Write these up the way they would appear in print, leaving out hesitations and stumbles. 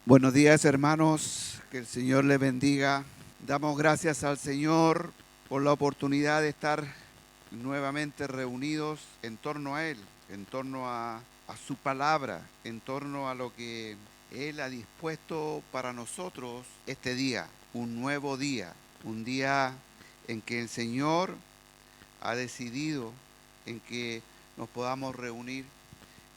Buenos días, hermanos, que el Señor les bendiga. Damos gracias al Señor por la oportunidad de estar nuevamente reunidos en torno a Él, en torno a su palabra, en torno a lo que Él ha dispuesto para nosotros este día, un nuevo día, un día en que el Señor ha decidido en que nos podamos reunir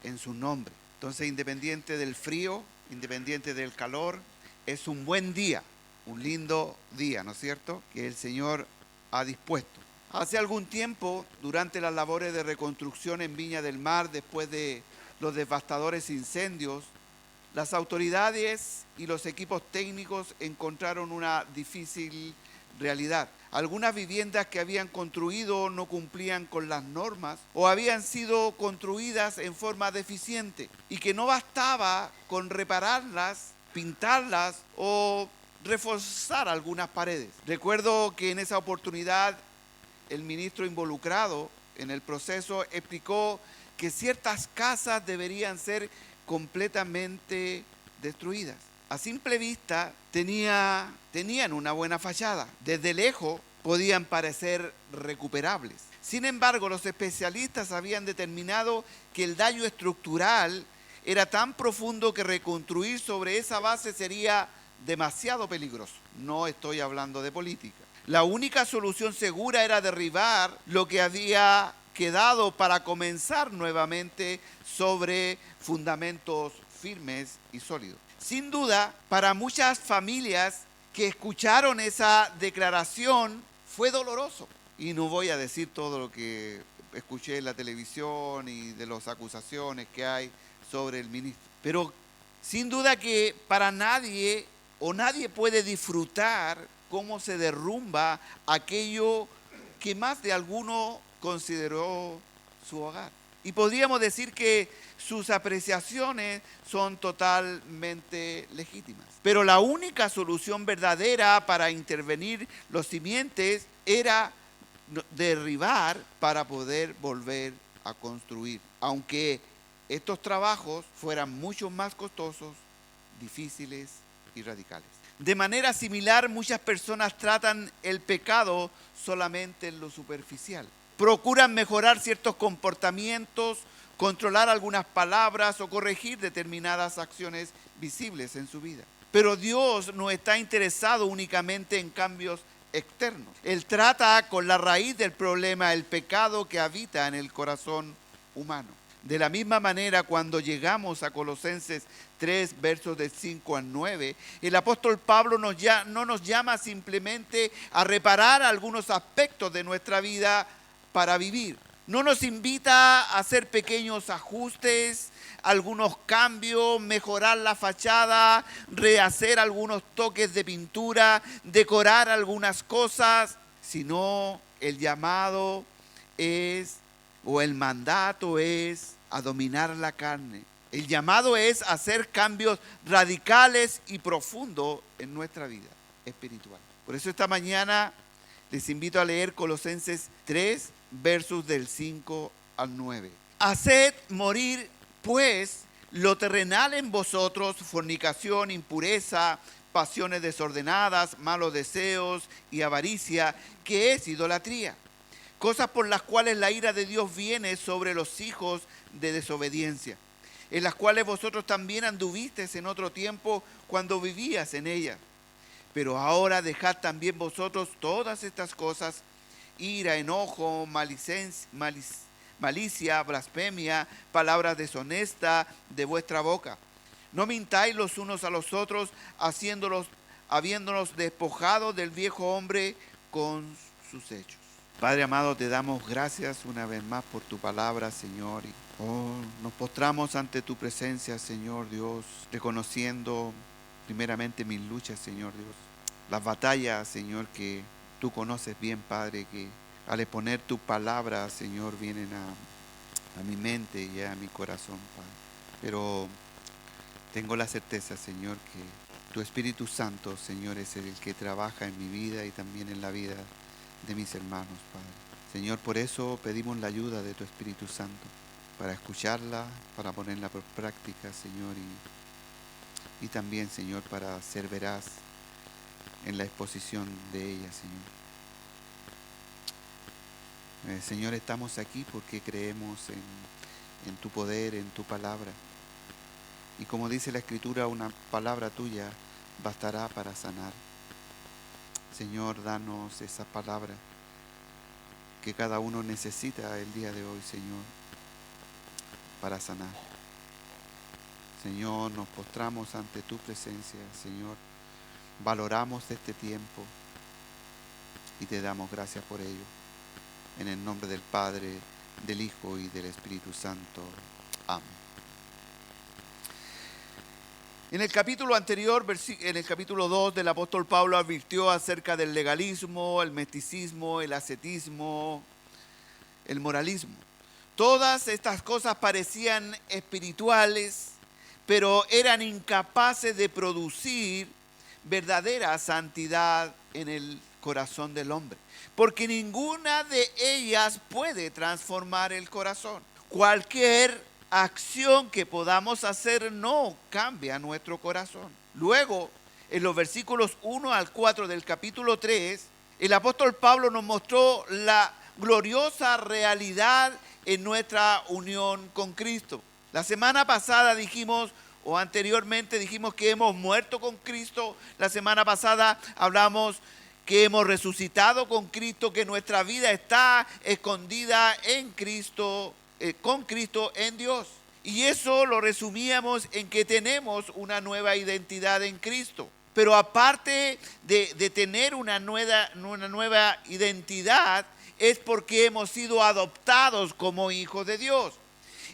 en su nombre. Entonces, independiente del frío, independiente del calor, es un buen día, un lindo día, ¿no es cierto?, que el Señor ha dispuesto. Hace algún tiempo, durante las labores de reconstrucción en Viña del Mar, después de los devastadores incendios, las autoridades y los equipos técnicos encontraron una difícil realidad. Algunas viviendas que habían construido no cumplían con las normas o habían sido construidas en forma deficiente y que no bastaba con repararlas, pintarlas o reforzar algunas paredes. Recuerdo que en esa oportunidad el ministro involucrado en el proceso explicó que ciertas casas deberían ser completamente destruidas. A simple vista tenían una buena fachada. Desde lejos podían parecer recuperables. Sin embargo, los especialistas habían determinado que el daño estructural era tan profundo que reconstruir sobre esa base sería demasiado peligroso. No estoy hablando de política. La única solución segura era derribar lo que había quedado para comenzar nuevamente sobre fundamentos firmes y sólidos. Sin duda, para muchas familias que escucharon esa declaración fue doloroso. Y no voy a decir todo lo que escuché en la televisión y de las acusaciones que hay sobre el ministro. Pero sin duda que para nadie puede disfrutar cómo se derrumba aquello que más de alguno consideró su hogar. Y podríamos decir que sus apreciaciones son totalmente legítimas. Pero la única solución verdadera para intervenir los simientes era derribar para poder volver a construir. Aunque estos trabajos fueran mucho más costosos, difíciles y radicales. De manera similar, muchas personas tratan el pecado solamente en lo superficial. Procuran mejorar ciertos comportamientos, controlar algunas palabras o corregir determinadas acciones visibles en su vida. Pero Dios no está interesado únicamente en cambios externos. Él trata con la raíz del problema, el pecado que habita en el corazón humano. De la misma manera, cuando llegamos a Colosenses 3, versos del 5 al 9, el apóstol Pablo no nos llama simplemente a reparar algunos aspectos de nuestra vida para vivir. No nos invita a hacer pequeños ajustes, algunos cambios, mejorar la fachada, rehacer algunos toques de pintura, decorar algunas cosas, sino el llamado es, o el mandato es, a dominar la carne. El llamado es a hacer cambios radicales y profundos en nuestra vida espiritual. Por eso esta mañana les invito a leer Colosenses 3, versos del 5 al 9. Haced morir, pues, lo terrenal en vosotros: fornicación, impureza, pasiones desordenadas, malos deseos y avaricia, que es idolatría. Cosas por las cuales la ira de Dios viene sobre los hijos de desobediencia, en las cuales vosotros también anduvisteis en otro tiempo cuando vivías en ellas. Pero ahora dejad también vosotros todas estas cosas: ira, enojo, malicia, blasfemia, palabras deshonestas de vuestra boca. No mintáis los unos a los otros, habiéndonos despojado del viejo hombre con sus hechos. Padre amado, te damos gracias una vez más por tu palabra, Señor. Y nos postramos ante tu presencia, Señor Dios, reconociendo primeramente mis luchas, Señor Dios. Las batallas, Señor, que tú conoces bien, Padre, que al exponer tu palabra, Señor, vienen a mi mente y a mi corazón, Padre. Pero tengo la certeza, Señor, que tu Espíritu Santo, Señor, es el que trabaja en mi vida y también en la vida de mis hermanos, Padre. Señor, por eso pedimos la ayuda de tu Espíritu Santo, para escucharla, para ponerla por práctica, Señor, y y también, Señor, para ser veraz en la exposición de ella, Señor. Señor, estamos aquí porque creemos en tu poder, en tu palabra. Y como dice la Escritura, una palabra tuya bastará para sanar. Señor, danos esa palabra que cada uno necesita el día de hoy, Señor, para sanar. Señor, nos postramos ante tu presencia, Señor. Valoramos este tiempo y te damos gracias por ello. En el nombre del Padre, del Hijo y del Espíritu Santo. Amén. En el capítulo anterior, en el capítulo 2, del apóstol Pablo advirtió acerca del legalismo, el misticismo, el ascetismo, el moralismo. Todas estas cosas parecían espirituales, pero eran incapaces de producir verdadera santidad en el corazón del hombre, porque ninguna de ellas puede transformar el corazón. Cualquier acción que podamos hacer no cambia nuestro corazón. Luego, en los versículos 1 al 4 del capítulo 3, el apóstol Pablo nos mostró la gloriosa realidad en nuestra unión con Cristo. La semana pasada dijimos, o anteriormente dijimos, que hemos muerto con Cristo. La semana pasada hablamos que hemos resucitado con Cristo, que nuestra vida está escondida en Cristo, con Cristo en Dios. Y eso lo resumíamos en que tenemos una nueva identidad en Cristo. Pero aparte de tener una nueva identidad, es porque hemos sido adoptados como hijos de Dios.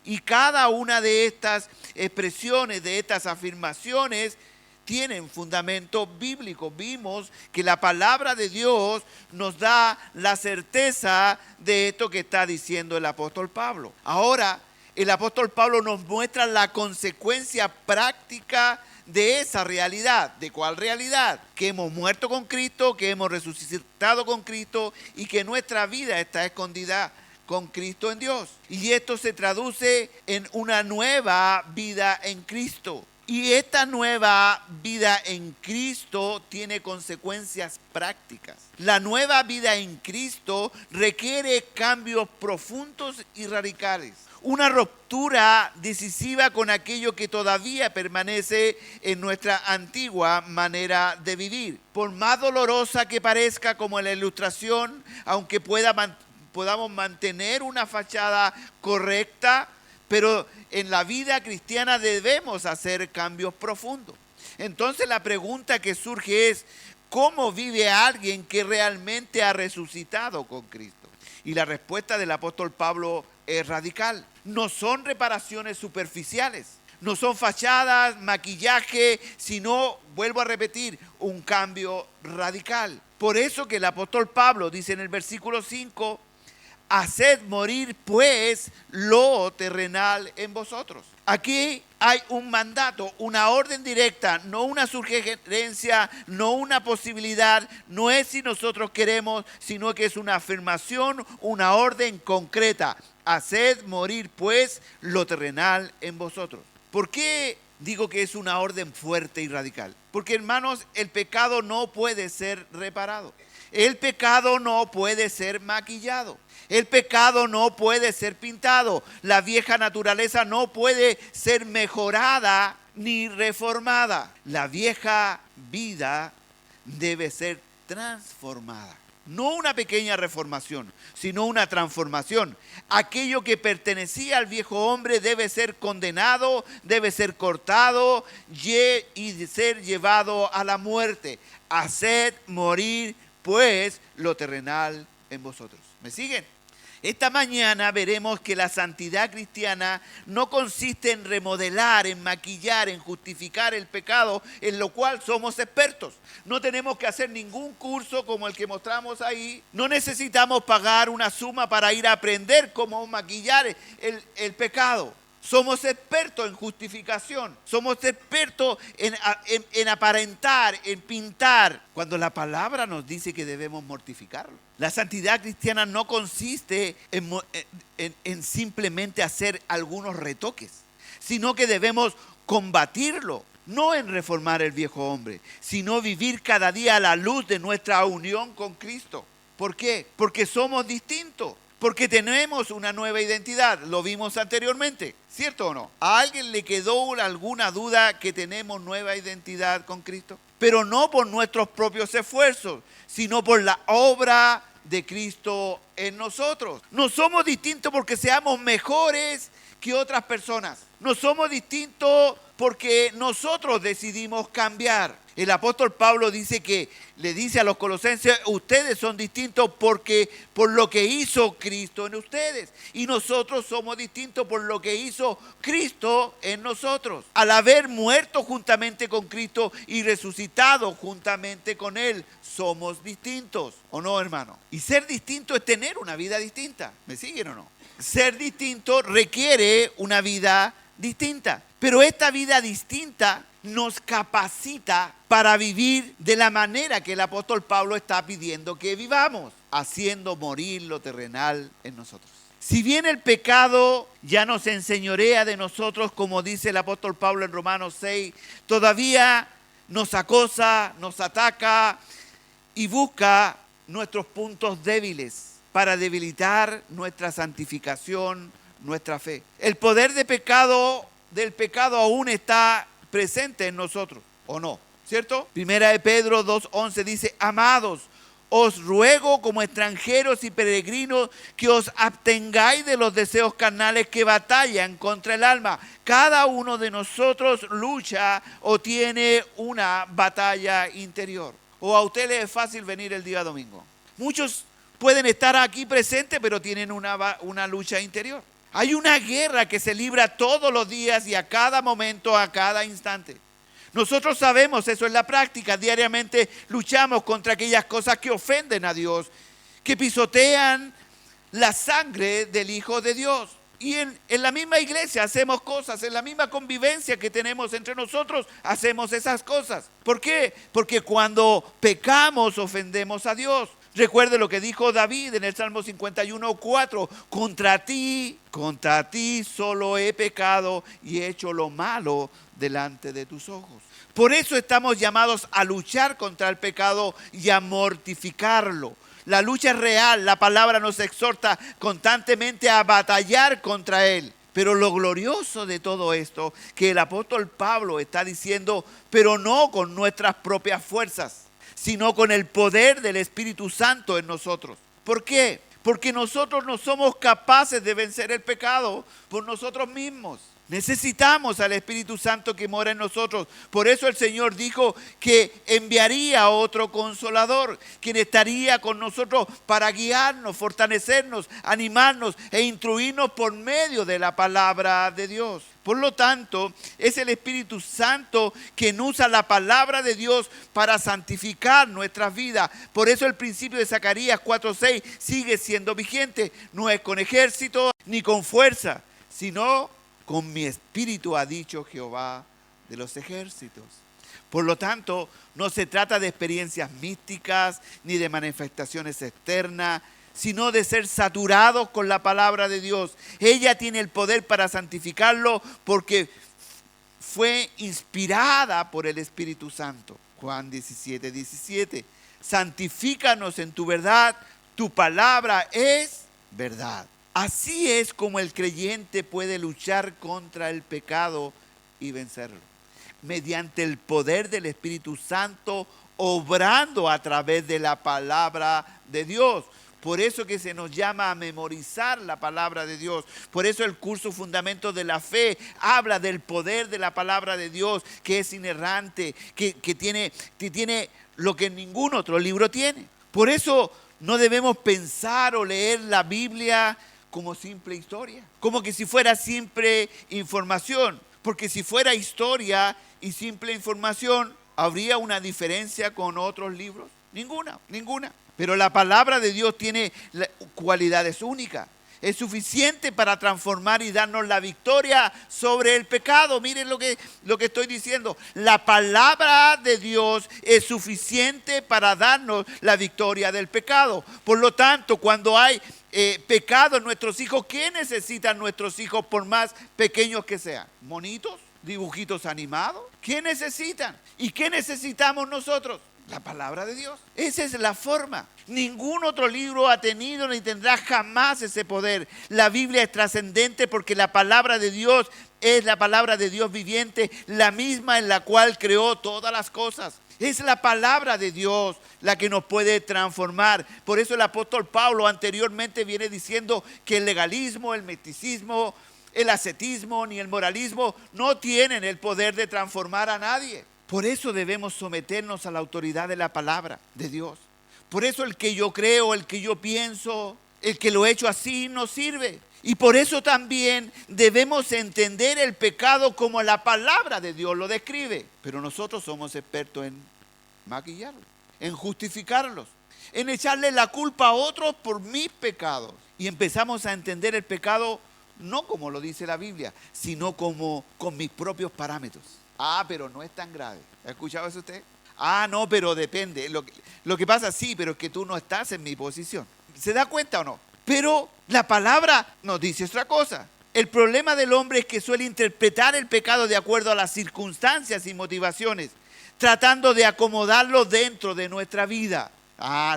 Y cada una de estas expresiones, de estas afirmaciones, tienen fundamento bíblico. Vimos que la palabra de Dios nos da la certeza de esto que está diciendo el apóstol Pablo. Ahora, el apóstol Pablo nos muestra la consecuencia práctica de esa realidad. ¿De cuál realidad? Que hemos muerto con Cristo, que hemos resucitado con Cristo y que nuestra vida está escondida con Cristo en Dios. Y esto se traduce en una nueva vida en Cristo. Y esta nueva vida en Cristo tiene consecuencias prácticas. La nueva vida en Cristo requiere cambios profundos y radicales. Una ruptura decisiva con aquello que todavía permanece en nuestra antigua manera de vivir. Por más dolorosa que parezca, como en la ilustración, aunque podamos mantener una fachada correcta, pero en la vida cristiana debemos hacer cambios profundos. Entonces la pregunta que surge es, ¿cómo vive alguien que realmente ha resucitado con Cristo? Y la respuesta del apóstol Pablo es radical. No son reparaciones superficiales, no son fachadas, maquillaje, sino, vuelvo a repetir, un cambio radical. Por eso que el apóstol Pablo dice en el versículo 5, haced morir pues lo terrenal en vosotros. Aquí hay un mandato, una orden directa, no una sugerencia, no una posibilidad, no es si nosotros queremos, sino que es una afirmación, una orden concreta. Haced morir pues lo terrenal en vosotros. ¿Por qué digo que es una orden fuerte y radical? Porque, hermanos, el pecado no puede ser reparado. El pecado no puede ser maquillado. El pecado no puede ser pintado. La vieja naturaleza no puede ser mejorada ni reformada. La vieja vida debe ser transformada. No una pequeña reformación, sino una transformación. Aquello que pertenecía al viejo hombre debe ser condenado, debe ser cortado y ser llevado a la muerte. Haced morir pues lo terrenal en vosotros. ¿Me siguen? Esta mañana veremos que la santidad cristiana no consiste en remodelar, en maquillar, en justificar el pecado, en lo cual somos expertos. No tenemos que hacer ningún curso como el que mostramos ahí. No necesitamos pagar una suma para ir a aprender cómo maquillar el pecado. Somos expertos en justificación, somos expertos en aparentar, en pintar, cuando la palabra nos dice que debemos mortificarlo. La santidad cristiana no consiste en simplemente hacer algunos retoques, sino que debemos combatirlo. no en reformar el viejo hombre, sino vivir cada día a la luz de nuestra unión con Cristo. ¿Por qué? Porque somos distintos, porque tenemos una nueva identidad. Lo vimos anteriormente, ¿cierto o no? ¿A alguien le quedó alguna duda que tenemos nueva identidad con Cristo? Pero no por nuestros propios esfuerzos, sino por la obra de Cristo en nosotros. No somos distintos porque seamos mejores que otras personas. No somos distintos porque nosotros decidimos cambiar. El apóstol Pablo dice que le dice a los colosenses, ustedes son distintos porque por lo que hizo Cristo en ustedes. Y nosotros somos distintos por lo que hizo Cristo en nosotros. Al haber muerto juntamente con Cristo y resucitado juntamente con Él, somos distintos. ¿O no, hermano? Y ser distinto es tener una vida distinta. ¿Me siguen o no? Ser distinto requiere una vida distinta. Pero esta vida distinta nos capacita para vivir de la manera que el apóstol Pablo está pidiendo que vivamos, haciendo morir lo terrenal en nosotros. Si bien el pecado ya nos enseñorea de nosotros, como dice el apóstol Pablo en Romanos 6, todavía nos acosa, nos ataca y busca nuestros puntos débiles para debilitar nuestra santificación, nuestra fe. El poder del pecado aún está presente en nosotros, ¿o no? ¿Cierto? Primera de Pedro 2:11 dice, amados, os ruego como extranjeros y peregrinos que os abstengáis de los deseos carnales que batallan contra el alma. Cada uno de nosotros lucha o tiene una batalla interior. ¿O a usted le es fácil venir el día domingo? Muchos pueden estar aquí presentes, pero tienen una lucha interior. Hay una guerra que se libra todos los días y a cada momento, a cada instante. Nosotros sabemos eso en la práctica. Diariamente luchamos contra aquellas cosas que ofenden a Dios, que pisotean la sangre del Hijo de Dios. Y en la misma iglesia hacemos cosas, en la misma convivencia que tenemos entre nosotros, hacemos esas cosas. ¿Por qué? Porque cuando pecamos ofendemos a Dios. Recuerde lo que dijo David en el Salmo 51:4, contra ti solo he pecado y he hecho lo malo delante de tus ojos. Por eso estamos llamados a luchar contra el pecado y a mortificarlo. La lucha es real, la palabra nos exhorta constantemente a batallar contra él. Pero lo glorioso de todo esto, que el apóstol Pablo está diciendo, pero no con nuestras propias fuerzas, sino con el poder del Espíritu Santo en nosotros. ¿Por qué? Porque nosotros no somos capaces de vencer el pecado por nosotros mismos. Necesitamos al Espíritu Santo que mora en nosotros. Por eso el Señor dijo que enviaría a otro consolador, quien estaría con nosotros para guiarnos, fortalecernos, animarnos e instruirnos por medio de la palabra de Dios. Por lo tanto, es el Espíritu Santo quien usa la palabra de Dios para santificar nuestras vidas. Por eso el principio de Zacarías 4:6 sigue siendo vigente. No es con ejército ni con fuerza, sino con mi espíritu, ha dicho Jehová de los ejércitos. Por lo tanto, no se trata de experiencias místicas ni de manifestaciones externas, sino de ser saturados con la palabra de Dios. Ella tiene el poder para santificarlo porque fue inspirada por el Espíritu Santo. Juan 17:17. Santifícanos en tu verdad, tu palabra es verdad. Así es como el creyente puede luchar contra el pecado y vencerlo. Mediante el poder del Espíritu Santo, obrando a través de la palabra de Dios. Por eso que se nos llama a memorizar la palabra de Dios. Por eso el curso Fundamentos de la Fe habla del poder de la palabra de Dios, que es inerrante, que tiene lo que ningún otro libro tiene. Por eso no debemos pensar o leer la Biblia como simple historia, como que si fuera simple información. Porque si fuera historia y simple información, ¿habría una diferencia con otros libros? Ninguna. Pero la palabra de Dios tiene cualidades únicas. Es suficiente para transformar y darnos la victoria sobre el pecado. Miren lo que estoy diciendo. La palabra de Dios es suficiente para darnos la victoria del pecado. Por lo tanto, cuando hay pecado en nuestros hijos, ¿qué necesitan nuestros hijos por más pequeños que sean? ¿Monitos? dibujitos animados. ¿Qué necesitan? ¿Y qué necesitamos nosotros? La palabra de Dios. Esa es la forma. Ningún otro libro ha tenido ni tendrá jamás ese poder. La Biblia es trascendente porque la palabra de Dios es la palabra de Dios viviente, la misma en la cual creó todas las cosas. Es la palabra de Dios la que nos puede transformar. Por eso el apóstol Pablo anteriormente viene diciendo que el legalismo, el misticismo, el ascetismo ni el moralismo no tienen el poder de transformar a nadie. Por eso debemos someternos a la autoridad de la palabra de Dios. Por eso el que yo creo, el que yo pienso, el que lo he hecho así no sirve. Y por eso también debemos entender el pecado como la palabra de Dios lo describe. Pero nosotros somos expertos en maquillarlo, en justificarlos, en echarle la culpa a otros por mis pecados. Y empezamos a entender el pecado no como lo dice la Biblia, sino como con mis propios parámetros. Pero no es tan grave. ¿Ha escuchado eso usted? No, pero depende. Lo que pasa, sí, pero es que tú no estás en mi posición. ¿Se da cuenta o no? Pero la palabra nos dice otra cosa. El problema del hombre es que suele interpretar el pecado de acuerdo a las circunstancias y motivaciones, tratando de acomodarlo dentro de nuestra vida.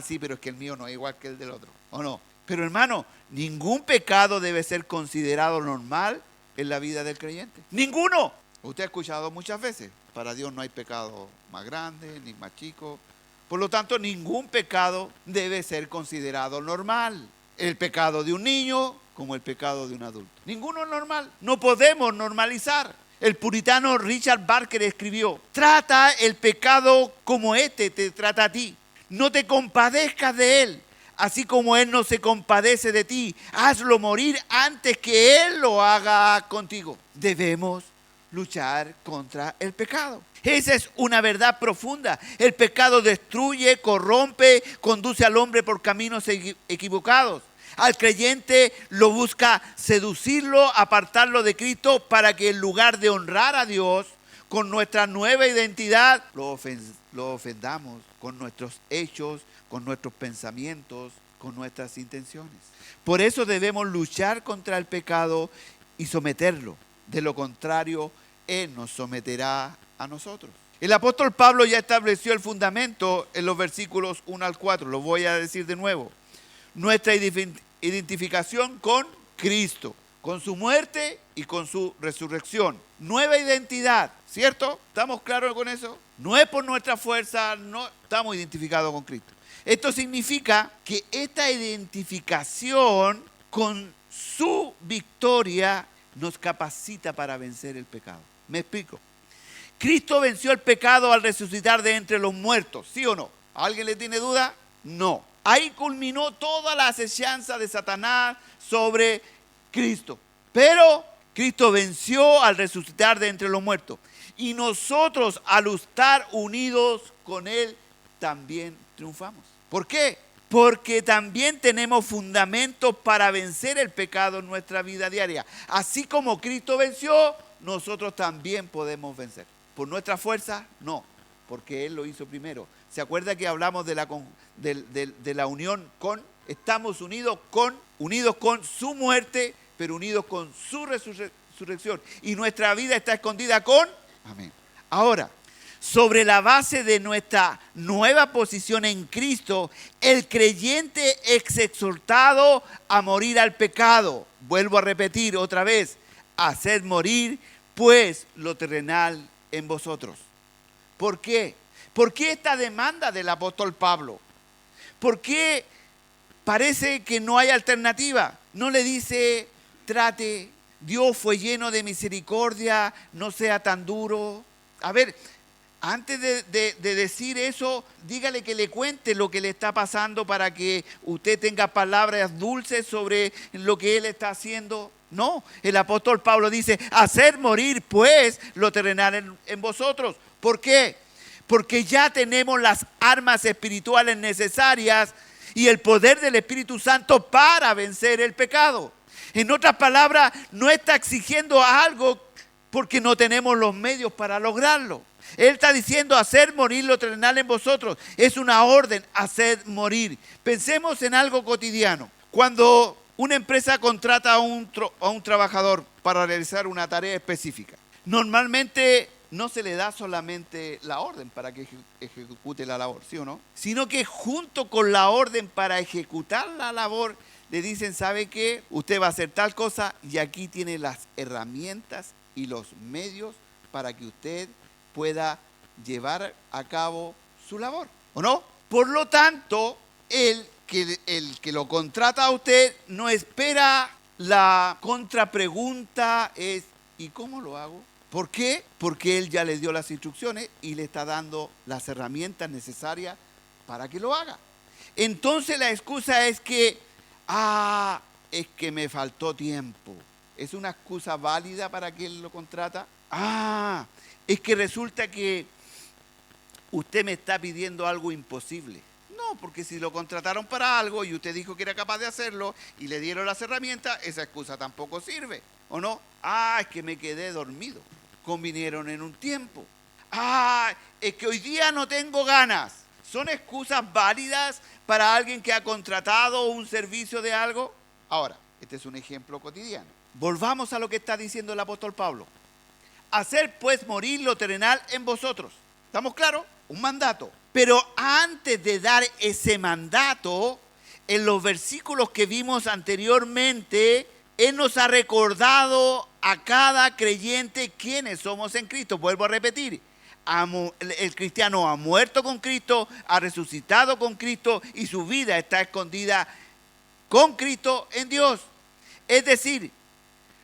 Sí, pero es que el mío no es igual que el del otro, ¿o no? Pero hermano, ningún pecado debe ser considerado normal en la vida del creyente. ¡Ninguno! Usted ha escuchado muchas veces, para Dios no hay pecado más grande ni más chico. Por lo tanto, ningún pecado debe ser considerado normal. El pecado de un niño como el pecado de un adulto. Ninguno es normal. No podemos normalizar. El puritano Richard Barker escribió: trata el pecado como te trata a ti. No te compadezcas de él, así como él no se compadece de ti. Hazlo morir antes que él lo haga contigo. Debemos luchar contra el pecado. Esa es una verdad profunda. El pecado destruye, corrompe, conduce al hombre por caminos equivocados. Al creyente lo busca seducirlo, apartarlo de Cristo para que en lugar de honrar a Dios con nuestra nueva identidad, lo ofendamos con nuestros hechos, con nuestros pensamientos, con nuestras intenciones. Por eso debemos luchar contra el pecado y someterlo. De lo contrario, Él nos someterá a nosotros. El apóstol Pablo ya estableció el fundamento en los versículos 1 al 4. Lo voy a decir de nuevo. Nuestra identificación con Cristo, con su muerte y con su resurrección. Nueva identidad, ¿cierto? ¿Estamos claros con eso? No es por nuestra fuerza, no estamos identificados con Cristo. Esto significa que esta identificación con su victoria nos capacita para vencer el pecado. ¿Me explico? Cristo venció el pecado al resucitar de entre los muertos, ¿sí o no? ¿A alguien le tiene duda? No. Ahí culminó toda la acechanza de Satanás sobre Cristo. Pero Cristo venció al resucitar de entre los muertos. Y nosotros, al estar unidos con Él, también triunfamos. ¿Por qué? Porque también tenemos fundamentos para vencer el pecado en nuestra vida diaria. Así como Cristo venció, nosotros también podemos vencer. ¿Por nuestra fuerza? No, porque Él lo hizo primero. ¿Se acuerda que hablamos de la unión con? Estamos unidos con su muerte, pero unidos con su resurrección. Y nuestra vida está escondida con. Amén. Ahora, sobre la base de nuestra nueva posición en Cristo, el creyente es exhortado a morir al pecado. Vuelvo a repetir otra vez: haced morir pues lo terrenal en vosotros. ¿Por qué? ¿Por qué esta demanda del apóstol Pablo? ¿Por qué parece que no hay alternativa? No le dice: trate, Dios fue lleno de misericordia, no sea tan duro. A ver, antes de decir eso, dígale que le cuente lo que le está pasando para que usted tenga palabras dulces sobre lo que él está haciendo. No, el apóstol Pablo dice: hacer morir pues lo terrenal en vosotros. ¿Por qué? Porque ya tenemos las armas espirituales necesarias y el poder del Espíritu Santo para vencer el pecado. En otras palabras, no está exigiendo algo porque no tenemos los medios para lograrlo. Él está diciendo: hacer morir lo terrenal en vosotros. Es una orden, hacer morir. Pensemos en algo cotidiano. Cuando una empresa contrata a un trabajador para realizar una tarea específica, Normalmente no se le da solamente la orden para que ejecute la labor, ¿sí o no? Sino que junto con la orden para ejecutar la labor, le dicen, ¿sabe qué? Usted va a hacer tal cosa y aquí tiene las herramientas y los medios para que usted pueda llevar a cabo su labor, ¿o no? Por lo tanto, el que lo contrata a usted no espera la contrapregunta, es ¿y cómo lo hago? ¿Por qué? Porque él ya le dio las instrucciones y le está dando las herramientas necesarias para que lo haga. Entonces la excusa es que, es que me faltó tiempo. ¿Es una excusa válida para que él lo contrata? Es que resulta que usted me está pidiendo algo imposible. No, porque si lo contrataron para algo y usted dijo que era capaz de hacerlo y le dieron las herramientas, esa excusa tampoco sirve, ¿o no? Es que me quedé dormido. Convinieron en un tiempo. Es que hoy día no tengo ganas. ¿Son excusas válidas para alguien que ha contratado un servicio de algo? Ahora, este es un ejemplo cotidiano. Volvamos a lo que está diciendo el apóstol Pablo. Hacer pues morir lo terrenal en vosotros. ¿Estamos claros? Un mandato. Pero antes de dar ese mandato, en los versículos que vimos anteriormente, Él nos ha recordado a cada creyente quiénes somos en Cristo. Vuelvo a repetir, el cristiano ha muerto con Cristo, ha resucitado con Cristo y su vida está escondida con Cristo en Dios. Es decir,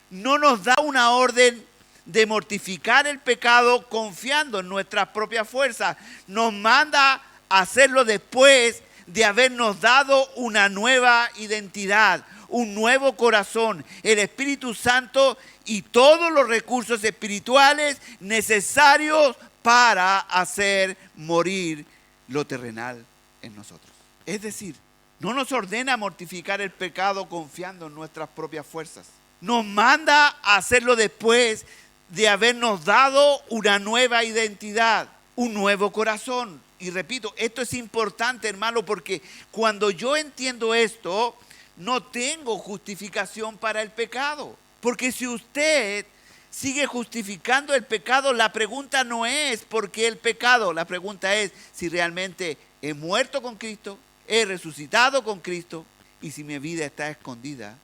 no nos da una orden de mortificar el pecado confiando en nuestras propias fuerzas. Nos manda a hacerlo después de habernos dado una nueva identidad, un nuevo corazón, el Espíritu Santo y todos los recursos espirituales necesarios para hacer morir lo terrenal en nosotros. Es decir, no nos ordena mortificar el pecado confiando en nuestras propias fuerzas. Nos manda a hacerlo después de habernos dado una nueva identidad, un nuevo corazón. Y repito, esto es importante, hermano, porque cuando yo entiendo esto, no tengo justificación para el pecado. Porque si usted sigue justificando el pecado, la pregunta no es ¿por qué el pecado? La pregunta es si realmente he muerto con Cristo, he resucitado con Cristo y si mi vida está escondida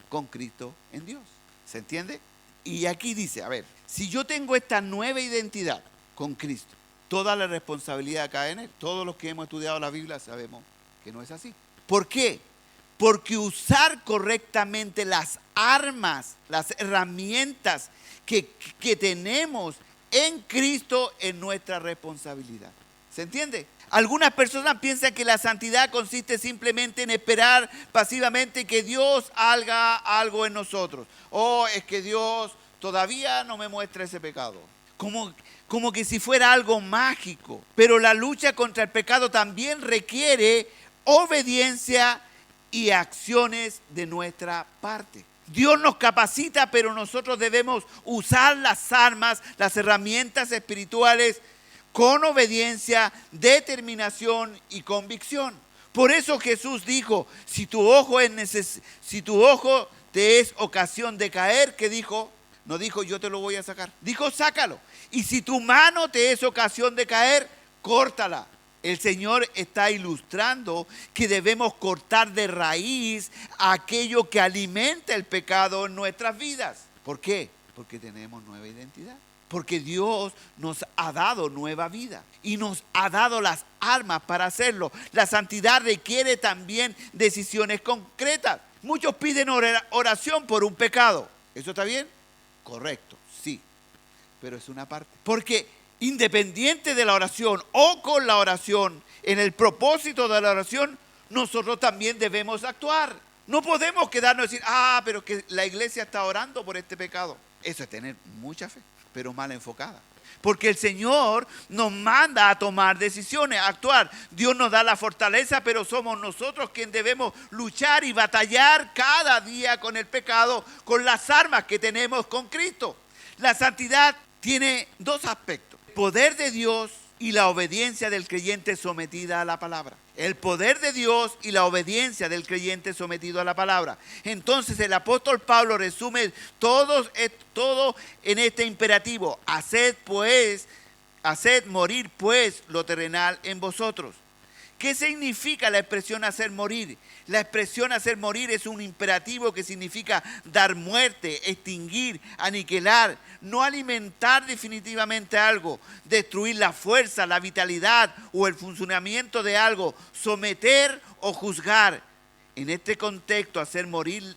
con Cristo en Dios. ¿Se entiende? Y aquí dice, a ver, si yo tengo esta nueva identidad con Cristo, toda la responsabilidad cae en Él. Todos los que hemos estudiado la Biblia sabemos que no es así. ¿Por qué? Porque usar correctamente las armas, las herramientas que tenemos en Cristo es nuestra responsabilidad. ¿Se entiende? Algunas personas piensan que la santidad consiste simplemente en esperar pasivamente que Dios haga algo en nosotros. Es que Dios todavía no me muestra ese pecado. Como que si fuera algo mágico. Pero la lucha contra el pecado también requiere obediencia y acciones de nuestra parte. Dios nos capacita, pero nosotros debemos usar las armas, las herramientas espirituales con obediencia, determinación y convicción. Por eso Jesús dijo, si tu ojo te es ocasión de caer, ¿qué dijo? No dijo yo te lo voy a sacar, dijo sácalo. Y si tu mano te es ocasión de caer, córtala. El Señor está ilustrando que debemos cortar de raíz aquello que alimenta el pecado en nuestras vidas. ¿Por qué? Porque tenemos nueva identidad. Porque Dios nos ha dado nueva vida y nos ha dado las armas para hacerlo. La santidad requiere también decisiones concretas. Muchos piden oración por un pecado. ¿Eso está bien? Correcto, sí. Pero es una parte. Porque independiente de la oración o con la oración, en el propósito de la oración, nosotros también debemos actuar. No podemos quedarnos y decir, pero que la iglesia está orando por este pecado. Eso es tener mucha fe, pero mal enfocada. Porque el Señor nos manda a tomar decisiones, a actuar. Dios nos da la fortaleza, pero somos nosotros quienes debemos luchar y batallar cada día con el pecado, con las armas que tenemos con Cristo. La santidad tiene dos aspectos: poder de Dios y la obediencia del creyente sometida a la palabra. El poder de Dios y la obediencia del creyente sometido a la palabra. Entonces el apóstol Pablo resume todo en este imperativo. Haced morir pues lo terrenal en vosotros. ¿Qué significa la expresión hacer morir? La expresión hacer morir es un imperativo que significa dar muerte, extinguir, aniquilar, no alimentar definitivamente algo, destruir la fuerza, la vitalidad o el funcionamiento de algo, someter o juzgar. En este contexto, hacer morir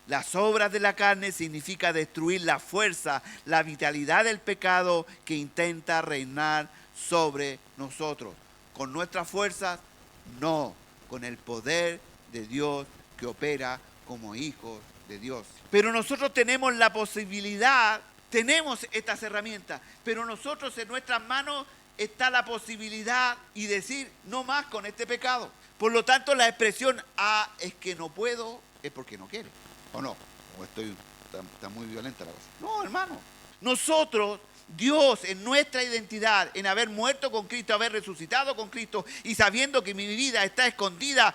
las obras de la carne significa destruir la fuerza, la vitalidad del pecado que intenta reinar sobre nosotros. Con nuestras fuerzas, no, con el poder de Dios que opera como hijos de Dios. Pero nosotros tenemos la posibilidad, tenemos estas herramientas, pero nosotros en nuestras manos está la posibilidad y decir no más con este pecado. Por lo tanto, la expresión es que no puedo, es porque no quiere, o no, o está muy violenta la cosa. No, hermano, nosotros, Dios, en nuestra identidad, en haber muerto con Cristo, haber resucitado con Cristo y sabiendo que mi vida está escondida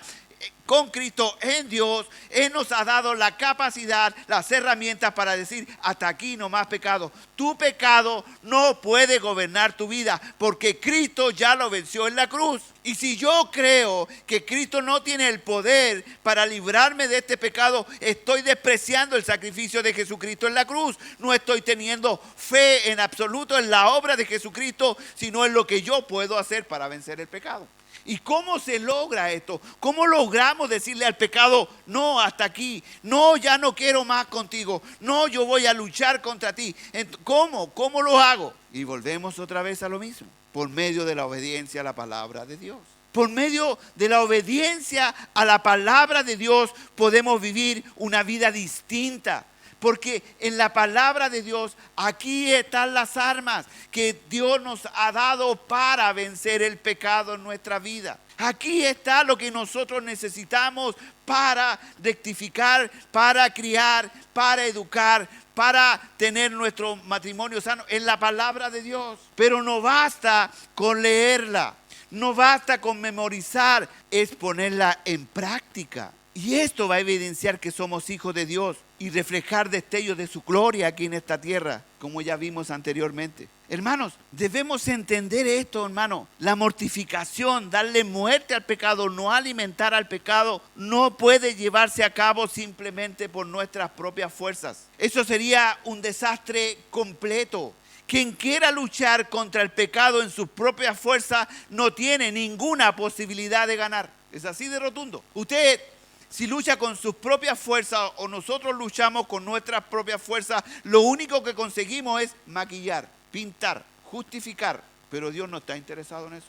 con Cristo en Dios, Él nos ha dado la capacidad, las herramientas para decir hasta aquí no más pecado. Tu pecado no puede gobernar tu vida porque Cristo ya lo venció en la cruz. Y si yo creo que Cristo no tiene el poder para librarme de este pecado, estoy despreciando el sacrificio de Jesucristo en la cruz. No estoy teniendo fe en absoluto en la obra de Jesucristo, sino en lo que yo puedo hacer para vencer el pecado. ¿Y cómo se logra esto? ¿Cómo logramos decirle al pecado, no, hasta aquí, no, ya no quiero más contigo, no, yo voy a luchar contra ti? ¿Cómo lo hago? Y volvemos otra vez a lo mismo, por medio de la obediencia a la palabra de Dios. Por medio de la obediencia a la palabra de Dios podemos vivir una vida distinta. Porque en la palabra de Dios, aquí están las armas que Dios nos ha dado para vencer el pecado en nuestra vida. Aquí está lo que nosotros necesitamos para rectificar, para criar, para educar, para tener nuestro matrimonio sano en la palabra de Dios. Pero no basta con leerla, no basta con memorizar, es ponerla en práctica. Y esto va a evidenciar que somos hijos de Dios y reflejar destellos de su gloria aquí en esta tierra, como ya vimos anteriormente. Hermanos, debemos entender esto, hermano. La mortificación, darle muerte al pecado, no alimentar al pecado, no puede llevarse a cabo simplemente por nuestras propias fuerzas. Eso sería un desastre completo. Quien quiera luchar contra el pecado en sus propias fuerzas no tiene ninguna posibilidad de ganar. Es así de rotundo. Usted, si lucha con sus propias fuerzas o nosotros luchamos con nuestras propias fuerzas, lo único que conseguimos es maquillar, pintar, justificar. Pero Dios no está interesado en eso.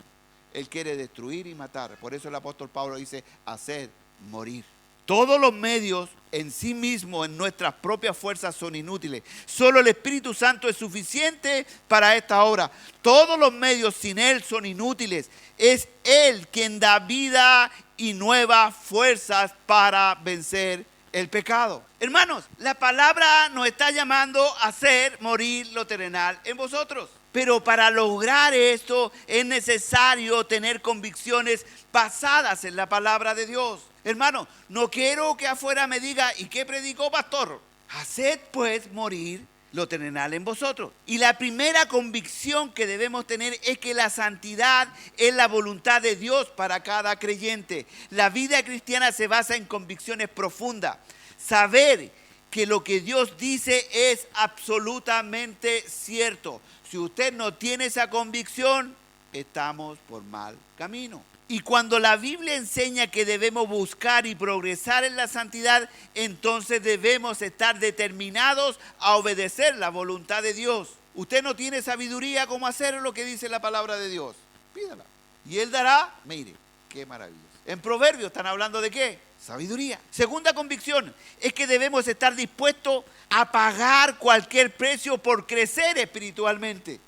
Él quiere destruir y matar. Por eso el apóstol Pablo dice, hacer morir. Todos los medios en sí mismos, en nuestras propias fuerzas, son inútiles. Solo el Espíritu Santo es suficiente para esta obra. Todos los medios sin Él son inútiles. Es Él quien da vida y nuevas fuerzas para vencer el pecado. Hermanos, la palabra nos está llamando a hacer morir lo terrenal en vosotros. Pero para lograr esto es necesario tener convicciones basadas en la palabra de Dios. Hermano, no quiero que afuera me diga, ¿y qué predicó pastor? Haced pues morir lo terrenal en vosotros. Y la primera convicción que debemos tener es que la santidad es la voluntad de Dios para cada creyente. La vida cristiana se basa en convicciones profundas. Saber que lo que Dios dice es absolutamente cierto. Si usted no tiene esa convicción, estamos por mal camino. Y cuando la Biblia enseña que debemos buscar y progresar en la santidad, entonces debemos estar determinados a obedecer la voluntad de Dios. Usted no tiene sabiduría cómo hacer lo que dice la palabra de Dios. Pídala. Y Él dará, mire, qué maravilloso. En Proverbios están hablando de qué? Sabiduría. Segunda convicción es que debemos estar dispuestos a pagar cualquier precio por crecer espiritualmente.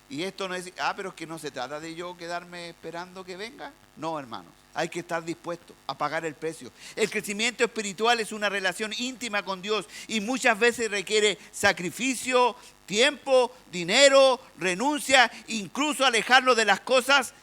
Y esto no es, pero es que no se trata de yo quedarme esperando que venga. No, hermanos. hay que estar dispuesto a pagar el precio. El crecimiento espiritual es una relación íntima con Dios y muchas veces requiere sacrificio, tiempo, dinero, renuncia, incluso alejarnos de las cosas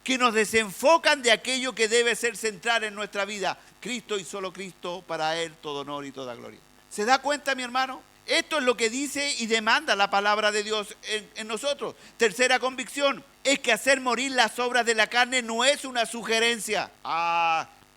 que nos desenfocan de aquello que debe ser central en nuestra vida. Cristo y solo Cristo, para Él todo honor y toda gloria. ¿Se da cuenta, mi hermano? Esto es lo que dice y demanda la palabra de Dios en nosotros. Tercera convicción es que hacer morir las obras de la carne no es una sugerencia.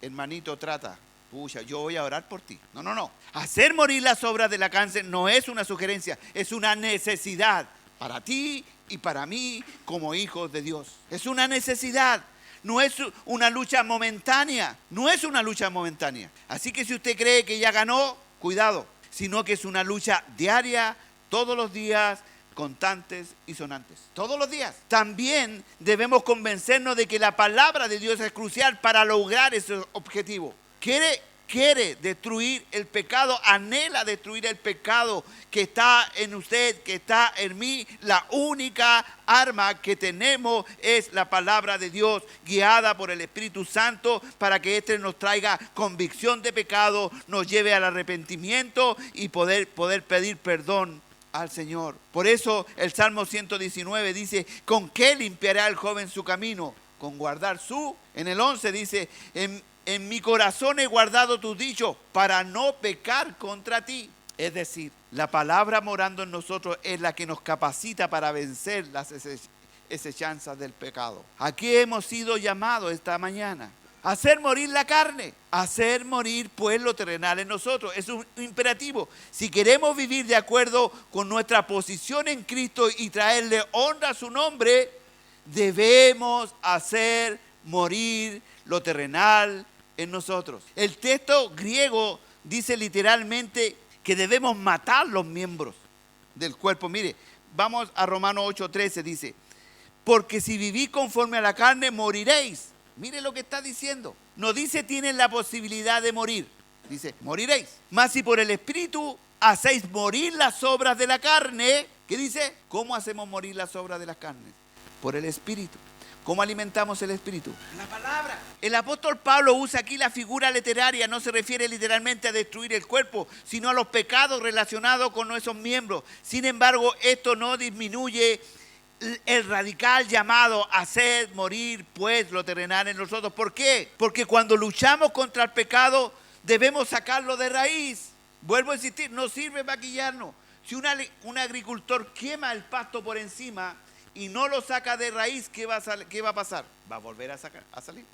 Hermanito, trata. Pucha, yo voy a orar por ti. No. Hacer morir las obras de la carne no es una sugerencia, es una necesidad para ti y para mí como hijos de Dios. Es una necesidad. No es una lucha momentánea. No es una lucha momentánea. Así que si usted cree que ya ganó, cuidado. Sino que es una lucha diaria, todos los días, constantes y sonantes. Todos los días. También debemos convencernos de que la palabra de Dios es crucial para lograr ese objetivo. Quiere destruir el pecado, anhela destruir el pecado que está en usted, que está en mí. La única arma que tenemos es la palabra de Dios, guiada por el Espíritu Santo, para que éste nos traiga convicción de pecado, nos lleve al arrepentimiento y poder pedir perdón al Señor. Por eso el Salmo 119 dice: ¿con qué limpiará el joven su camino? Con guardar su... En el 11 dice: en mi corazón he guardado tus dichos para no pecar contra ti. Es decir, la palabra morando en nosotros es la que nos capacita para vencer las acechanzas del pecado. Aquí hemos sido llamados esta mañana a hacer morir la carne, a hacer morir pues lo terrenal en nosotros. Es un imperativo. Si queremos vivir de acuerdo con nuestra posición en Cristo y traerle honra a su nombre, debemos hacer morir lo terrenal en nosotros. El texto griego dice literalmente que debemos matar los miembros del cuerpo. Mire, vamos a Romanos 8:13, dice: porque si vivís conforme a la carne, moriréis. Mire lo que está diciendo. No dice tienen la posibilidad de morir, dice moriréis. Mas si por el Espíritu hacéis morir las obras de la carne, ¿qué dice? ¿Cómo hacemos morir las obras de las carnes? Por el Espíritu. ¿Cómo alimentamos el Espíritu? La palabra. El apóstol Pablo usa aquí la figura literaria, no se refiere literalmente a destruir el cuerpo, sino a los pecados relacionados con nuestros miembros. Sin embargo, esto no disminuye el radical llamado a hacer morir pues lo terrenal en nosotros. ¿Por qué? Porque cuando luchamos contra el pecado debemos sacarlo de raíz. Vuelvo a insistir, no sirve maquillarnos. Si un agricultor quema el pasto por encima y no lo saca de raíz, ¿qué va a pasar? Va a volver a salir.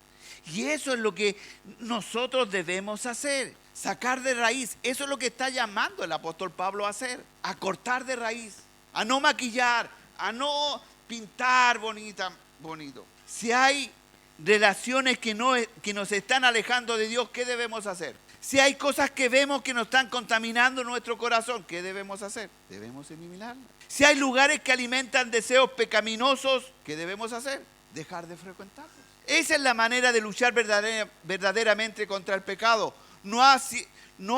Y eso es lo que nosotros debemos hacer, sacar de raíz. Eso es lo que está llamando el apóstol Pablo a hacer, a cortar de raíz, a no maquillar, a no pintar bonito. Si hay relaciones que nos están alejando de Dios, ¿qué debemos hacer? Si hay cosas que vemos que nos están contaminando nuestro corazón, ¿qué debemos hacer? Debemos eliminarlas. Si hay lugares que alimentan deseos pecaminosos, ¿qué debemos hacer? Dejar de frecuentarlos. Esa es la manera de luchar verdaderamente contra el pecado. No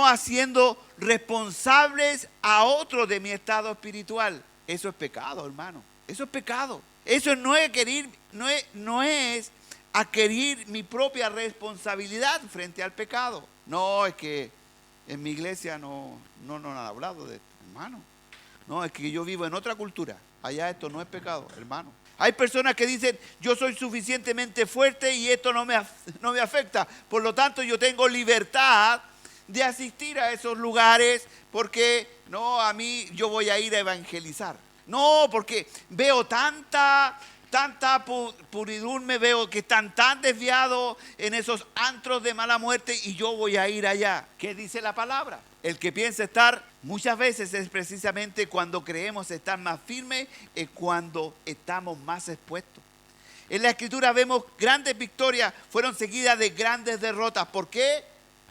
haciendo responsables a otros de mi estado espiritual. Eso es pecado, hermano. Eso es pecado. Eso no es adquirir mi propia responsabilidad frente al pecado. No, es que en mi iglesia no nos han hablado de esto, hermano. No, es que yo vivo en otra cultura. Allá esto no es pecado, hermano. Hay personas que dicen: yo soy suficientemente fuerte y esto no me afecta. Por lo tanto, yo tengo libertad de asistir a esos lugares porque a mí yo voy a ir a evangelizar. No, porque veo tanta puridumbre, veo que están tan desviados en esos antros de mala muerte y yo voy a ir allá. ¿Qué dice la palabra? El que piensa estar, muchas veces es precisamente cuando creemos estar más firmes, es cuando estamos más expuestos. En la Escritura vemos grandes victorias, fueron seguidas de grandes derrotas. ¿Por qué?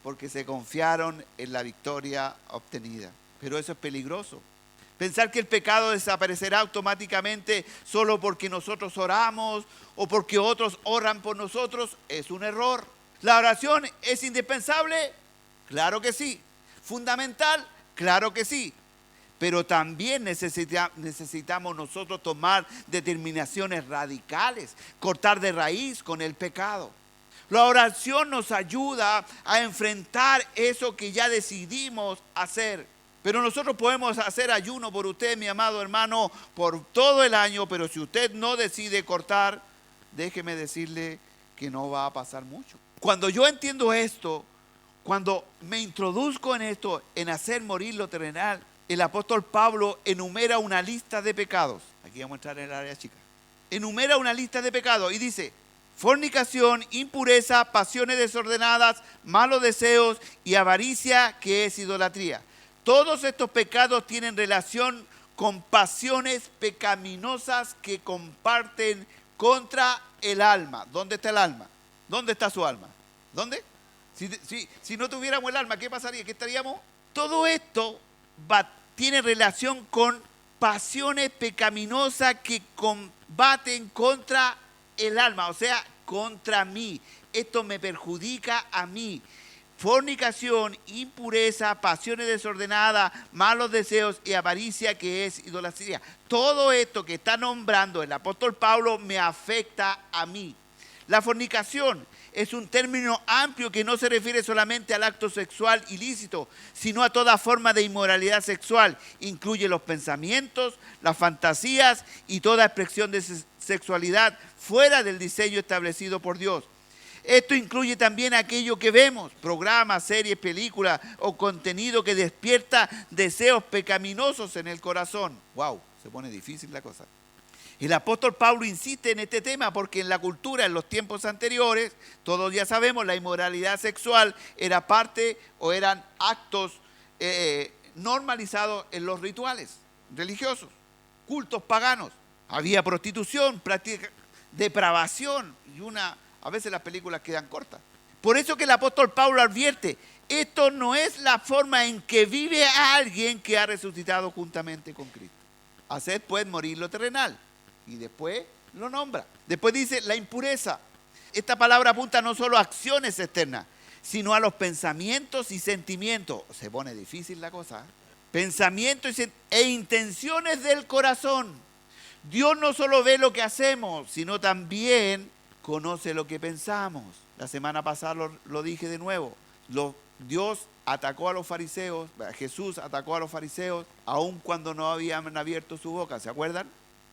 Porque se confiaron en la victoria obtenida. Pero eso es peligroso. Pensar que el pecado desaparecerá automáticamente solo porque nosotros oramos o porque otros oran por nosotros es un error. ¿La oración es indispensable? Claro que sí. ¿Fundamental? Claro que sí. Pero también necesitamos nosotros tomar determinaciones radicales, cortar de raíz con el pecado. La oración nos ayuda a enfrentar eso que ya decidimos hacer. Pero nosotros podemos hacer ayuno por usted, mi amado hermano, por todo el año, pero si usted no decide cortar, déjeme decirle que no va a pasar mucho. Cuando yo entiendo esto, cuando me introduzco en esto, en hacer morir lo terrenal, el apóstol Pablo enumera una lista de pecados. Aquí vamos a entrar en el área chica. Enumera una lista de pecados y dice: fornicación, impureza, pasiones desordenadas, malos deseos y avaricia, que es idolatría. Todos estos pecados tienen relación con pasiones pecaminosas que comparten contra el alma. ¿Dónde está el alma? ¿Dónde está su alma? ¿Dónde? Si no tuviéramos el alma, ¿qué pasaría? ¿Qué estaríamos? Todo esto tiene relación con pasiones pecaminosas que combaten contra el alma, o sea, contra mí. Esto me perjudica a mí. Fornicación, impureza, pasiones desordenadas, malos deseos y avaricia, que es idolatría. Todo esto que está nombrando el apóstol Pablo me afecta a mí. La fornicación es un término amplio que no se refiere solamente al acto sexual ilícito, sino a toda forma de inmoralidad sexual. Incluye los pensamientos, las fantasías y toda expresión de sexualidad fuera del diseño establecido por Dios. Esto incluye también aquello que vemos, programas, series, películas o contenido que despierta deseos pecaminosos en el corazón. ¡Wow! Se pone difícil la cosa. El apóstol Pablo insiste en este tema porque en la cultura, en los tiempos anteriores, todos ya sabemos, la inmoralidad sexual era parte o eran actos normalizados en los rituales religiosos, cultos paganos. Había prostitución, práctica, depravación y a veces las películas quedan cortas. Por eso que el apóstol Pablo advierte: esto no es la forma en que vive a alguien que ha resucitado juntamente con Cristo. Haced pues morir lo terrenal. Y después lo nombra. Después dice la impureza. Esta palabra apunta no solo a acciones externas, sino a los pensamientos y sentimientos. Se pone difícil la cosa, ¿eh? Pensamientos e intenciones del corazón. Dios no solo ve lo que hacemos, sino también conoce lo que pensamos. La semana pasada lo dije de nuevo. Dios atacó a los fariseos, Jesús atacó a los fariseos, aun cuando no habían abierto su boca, ¿se acuerdan?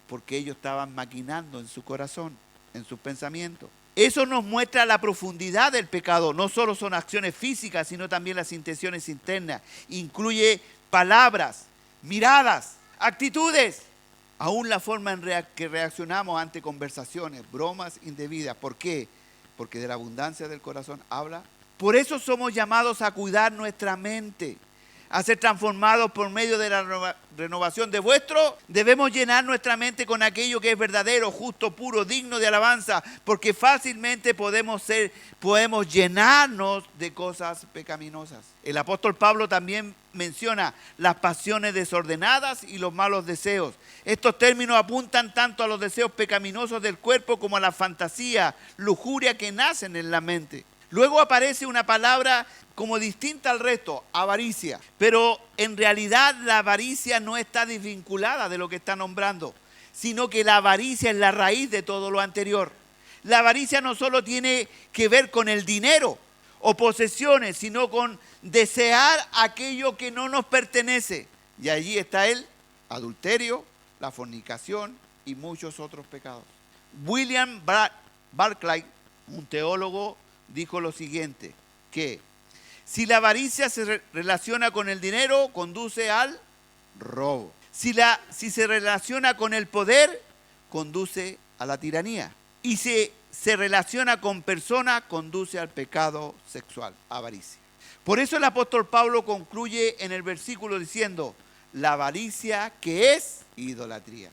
Porque ellos estaban maquinando en su corazón, en sus pensamientos. Eso nos muestra la profundidad del pecado. No solo son acciones físicas, sino también las intenciones internas. Incluye palabras, miradas, actitudes, aún la forma en que reaccionamos ante conversaciones, bromas indebidas. ¿Por qué? Porque de la abundancia del corazón habla. Por eso somos llamados a cuidar nuestra mente, a ser transformados por medio de la renovación de vuestro. Debemos llenar nuestra mente con aquello que es verdadero, justo, puro, digno de alabanza, porque fácilmente podemos llenarnos de cosas pecaminosas. El apóstol Pablo también menciona las pasiones desordenadas y los malos deseos. Estos términos apuntan tanto a los deseos pecaminosos del cuerpo como a la fantasía, lujuria que nacen en la mente. Luego aparece una palabra como distinta al resto, avaricia. Pero en realidad la avaricia no está desvinculada de lo que está nombrando, sino que la avaricia es la raíz de todo lo anterior. La avaricia no solo tiene que ver con el dinero o posesiones, sino con desear aquello que no nos pertenece. Y allí está el adulterio, la fornicación y muchos otros pecados. William Barclay, un teólogo, dijo lo siguiente, que si la avaricia se relaciona con el dinero, conduce al robo. Si se relaciona con el poder, conduce a la tiranía. Y si se relaciona con personas, conduce al pecado sexual, avaricia. Por eso el apóstol Pablo concluye en el versículo diciendo: la avaricia, que es idolatría.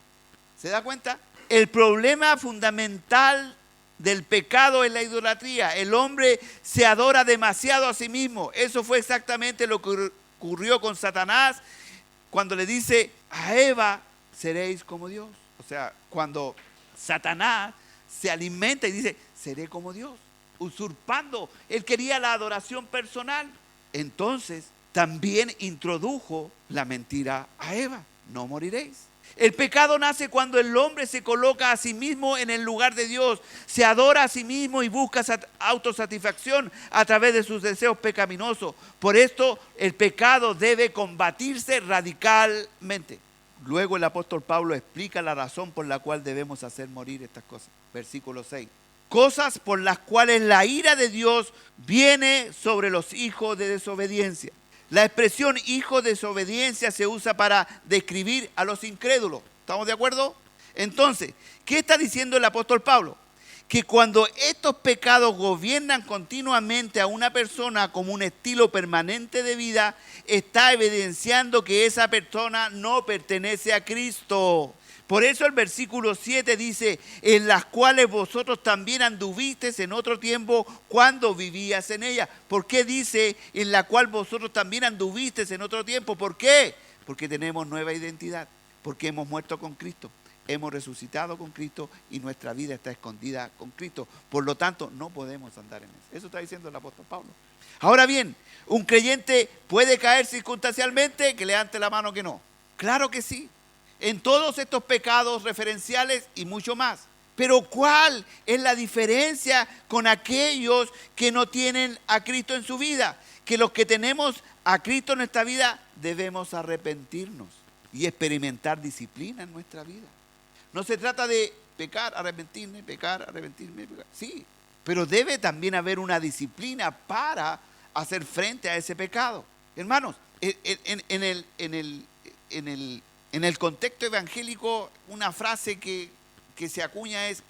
¿Se da cuenta? El problema fundamental del pecado es la idolatría. El hombre se adora demasiado a sí mismo. Eso fue exactamente lo que ocurrió con Satanás cuando le dice a Eva: seréis como Dios. O sea, cuando Satanás se alimenta y dice: seré como Dios, usurpando. Él quería la adoración personal. Entonces también introdujo la mentira a Eva: no moriréis. El pecado nace cuando el hombre se coloca a sí mismo en el lugar de Dios, se adora a sí mismo y busca autosatisfacción a través de sus deseos pecaminosos. Por esto el pecado debe combatirse radicalmente. Luego el apóstol Pablo explica la razón por la cual debemos hacer morir estas cosas. Versículo 6. Cosas por las cuales la ira de Dios viene sobre los hijos de desobediencia. La expresión hijo de desobediencia se usa para describir a los incrédulos. ¿Estamos de acuerdo? Entonces, ¿qué está diciendo el apóstol Pablo? Que cuando estos pecados gobiernan continuamente a una persona como un estilo permanente de vida, está evidenciando que esa persona no pertenece a Cristo. Por eso el versículo 7 dice, en las cuales vosotros también anduvisteis en otro tiempo cuando vivías en ellas. ¿Por qué dice en la cual vosotros también anduvisteis en otro tiempo? ¿Por qué? Porque tenemos nueva identidad, porque hemos muerto con Cristo, hemos resucitado con Cristo y nuestra vida está escondida con Cristo. Por lo tanto, no podemos andar en eso. Eso está diciendo el apóstol Pablo. Ahora bien, ¿un creyente puede caer circunstancialmente? Que levante la mano que no. Claro que sí. En todos estos pecados referenciales y mucho más. Pero ¿cuál es la diferencia con aquellos que no tienen a Cristo en su vida? Que los que tenemos a Cristo en nuestra vida debemos arrepentirnos y experimentar disciplina en nuestra vida. No se trata de pecar, arrepentirme, pecar, arrepentirme, pecar. Sí, pero debe también haber una disciplina para hacer frente a ese pecado. Hermanos, en el contexto evangélico, una frase que se acuña es,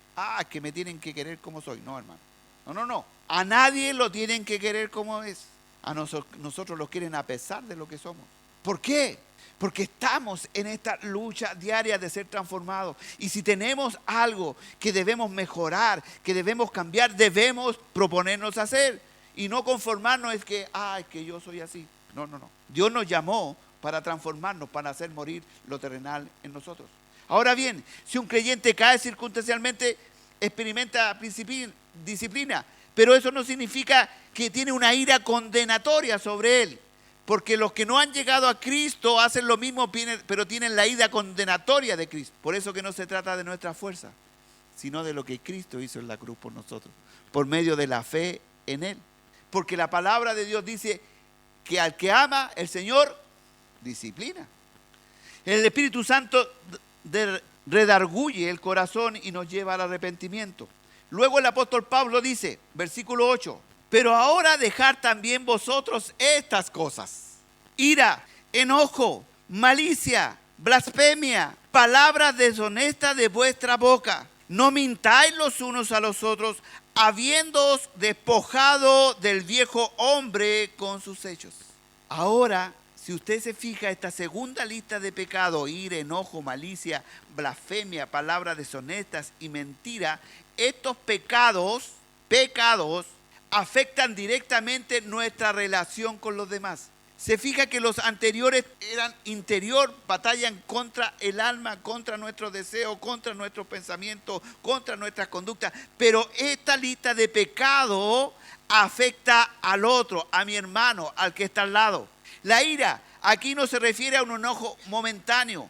que me tienen que querer como soy. No, hermano. No. A nadie lo tienen que querer como es. A nosotros los quieren a pesar de lo que somos. ¿Por qué? Porque estamos en esta lucha diaria de ser transformados. Y si tenemos algo que debemos mejorar, que debemos cambiar, debemos proponernos hacer. Y no conformarnos es que yo soy así. No. Dios nos llamó para transformarnos, para hacer morir lo terrenal en nosotros. Ahora bien, si un creyente cae circunstancialmente, experimenta disciplina, pero eso no significa que tiene una ira condenatoria sobre él, porque los que no han llegado a Cristo hacen lo mismo, pero tienen la ira condenatoria de Cristo. Por eso que no se trata de nuestra fuerza, sino de lo que Cristo hizo en la cruz por nosotros, por medio de la fe en Él. Porque la palabra de Dios dice que al que ama, el Señor disciplina. El Espíritu Santo redarguye el corazón y nos lleva al arrepentimiento. Luego el apóstol Pablo dice, versículo 8, pero ahora dejad también vosotros estas cosas: ira, enojo, malicia, blasfemia, palabras deshonestas de vuestra boca. No mintáis los unos a los otros, habiéndoos despojado del viejo hombre con sus hechos. Ahora, si usted se fija, esta segunda lista de pecados, ira, enojo, malicia, blasfemia, palabras deshonestas y mentira, estos pecados afectan directamente nuestra relación con los demás. Se fija que los anteriores eran interior, batallan contra el alma, contra nuestros deseos, contra nuestros pensamientos, contra nuestras conductas. Pero esta lista de pecados afecta al otro, a mi hermano, al que está al lado. La ira aquí no se refiere a un enojo momentáneo,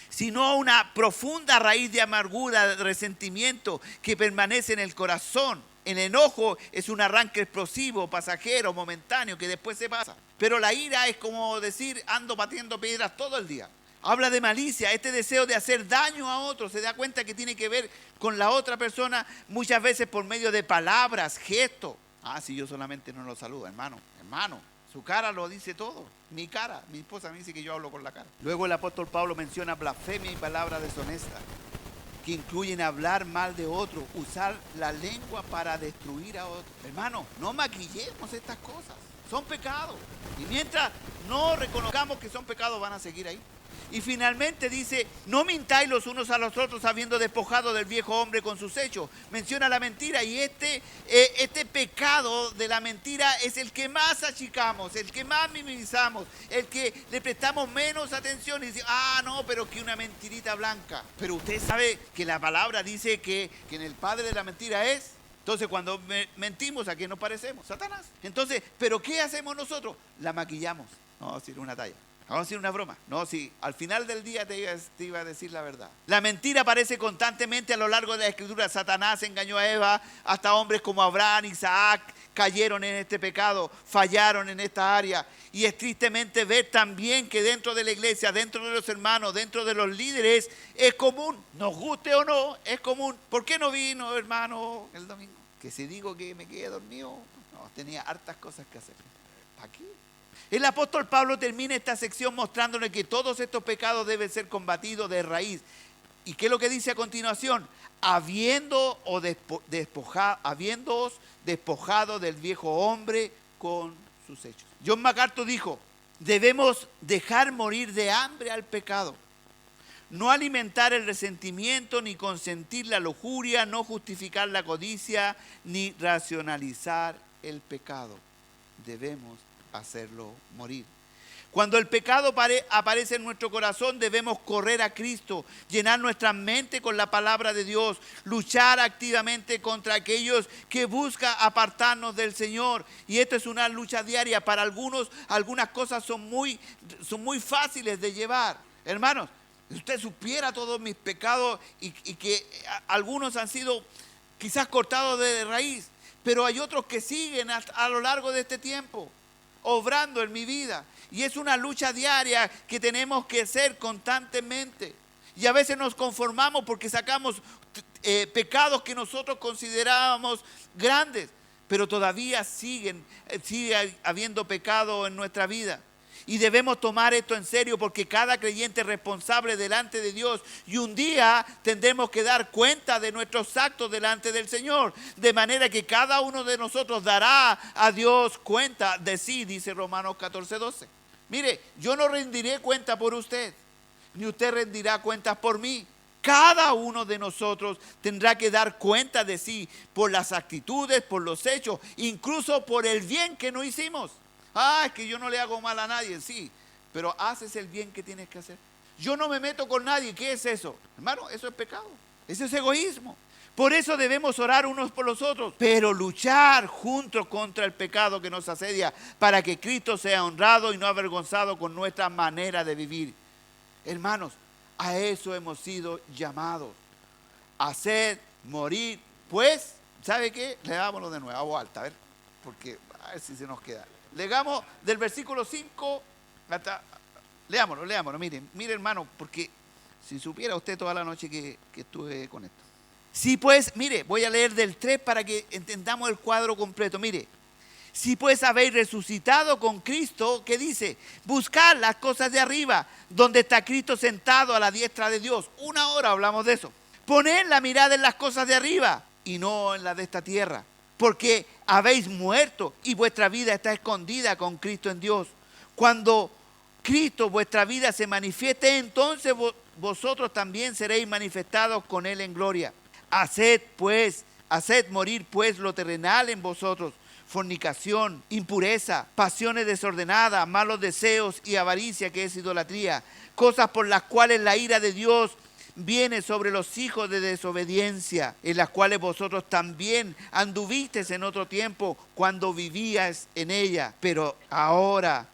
sino a una profunda raíz de amargura, de resentimiento que permanece en el corazón. El enojo es un arranque explosivo, pasajero, momentáneo, que después se pasa. Pero la ira es como decir, ando batiendo piedras todo el día. Habla de malicia, este deseo de hacer daño a otro. Se da cuenta que tiene que ver con la otra persona, muchas veces por medio de palabras, gestos. Si yo solamente no lo saludo, hermano, su cara lo dice todo. Mi cara, mi esposa me dice que yo hablo con la cara. Luego el apóstol Pablo menciona blasfemia y palabras deshonestas, que incluyen hablar mal de otro, usar la lengua para destruir a otro. Hermano, no maquillemos estas cosas, son pecados. Y mientras no reconozcamos que son pecados, van a seguir ahí. Y finalmente dice, no mintáis los unos a los otros habiendo despojado del viejo hombre con sus hechos. Menciona la mentira y este pecado de la mentira es el que más achicamos, el que más minimizamos, el que le prestamos menos atención y dice, no, pero que una mentirita blanca. Pero usted sabe que la palabra dice que en el padre de la mentira es. Entonces cuando mentimos, ¿a quién nos parecemos? Satanás. Entonces, ¿pero qué hacemos nosotros? La maquillamos. No, si era una talla. Vamos a decir una broma. No, si al final del día te iba a decir la verdad. La mentira aparece constantemente a lo largo de la Escritura. Satanás engañó a Eva, hasta hombres como Abraham, Isaac, cayeron en este pecado, fallaron en esta área. Y es tristemente ver también que dentro de la iglesia, dentro de los hermanos, dentro de los líderes, es común, nos guste o no, es común. ¿Por qué no vino, hermano, el domingo? Que si digo que me quedé dormido, no, tenía hartas cosas que hacer. ¿Para qué? El apóstol Pablo termina esta sección mostrándonos que todos estos pecados deben ser combatidos de raíz. ¿Y qué es lo que dice a continuación? Habiéndoos despojado del viejo hombre con sus hechos. John MacArthur dijo, debemos dejar morir de hambre al pecado. No alimentar el resentimiento, ni consentir la lujuria, no justificar la codicia, ni racionalizar el pecado. Debemos hacerlo morir. Cuando el pecado aparece en nuestro corazón, debemos correr a Cristo, llenar nuestra mente con la palabra de Dios, luchar activamente contra aquellos que buscan apartarnos del Señor. Y esto es una lucha diaria. Para algunos, algunas cosas son muy fáciles de llevar. Hermanos, si usted supiera todos mis pecados y que algunos han sido quizás cortados de raíz, pero hay otros que siguen a lo largo de este tiempo, obrando en mi vida. Y es una lucha diaria que tenemos que hacer constantemente. Y a veces nos conformamos porque sacamos pecados que nosotros considerábamos grandes, pero todavía sigue habiendo pecado en nuestra vida. Y debemos tomar esto en serio porque cada creyente es responsable delante de Dios. Y un día tendremos que dar cuenta de nuestros actos delante del Señor. De manera que cada uno de nosotros dará a Dios cuenta de sí, dice Romanos 14:12. Mire, yo no rendiré cuenta por usted, ni usted rendirá cuentas por mí. Cada uno de nosotros tendrá que dar cuenta de sí por las actitudes, por los hechos, incluso por el bien que no hicimos. Es que yo no le hago mal a nadie, sí, pero haces el bien que tienes que hacer. Yo no me meto con nadie, ¿qué es eso? Hermano, eso es pecado, eso es egoísmo. Por eso debemos orar unos por los otros, pero luchar juntos contra el pecado que nos asedia, para que Cristo sea honrado y no avergonzado con nuestra manera de vivir. Hermanos, a eso hemos sido llamados, a hacer morir, pues, ¿sabe qué? Leámoslo de nuevo, a voz alta, a ver, porque a ver si se nos queda. Leamos del versículo 5 hasta... Leámoslo, mire hermano, porque si supiera usted toda la noche que estuve con esto. Si pues, mire, voy a leer del 3 para que entendamos el cuadro completo. Mire, si pues habéis resucitado con Cristo, ¿qué dice? Buscad las cosas de arriba, donde está Cristo sentado a la diestra de Dios. 1 hora hablamos de eso. Poned la mirada en las cosas de arriba y no en la de esta tierra. Porque habéis muerto y vuestra vida está escondida con Cristo en Dios. Cuando Cristo, vuestra vida, se manifieste, entonces vosotros también seréis manifestados con Él en gloria. Haced morir pues lo terrenal en vosotros: fornicación, impureza, pasiones desordenadas, malos deseos y avaricia, que es idolatría. Cosas por las cuales la ira de Dios viene sobre los hijos de desobediencia, en las cuales vosotros también anduvisteis en otro tiempo cuando vivíais en ella. Pero ahora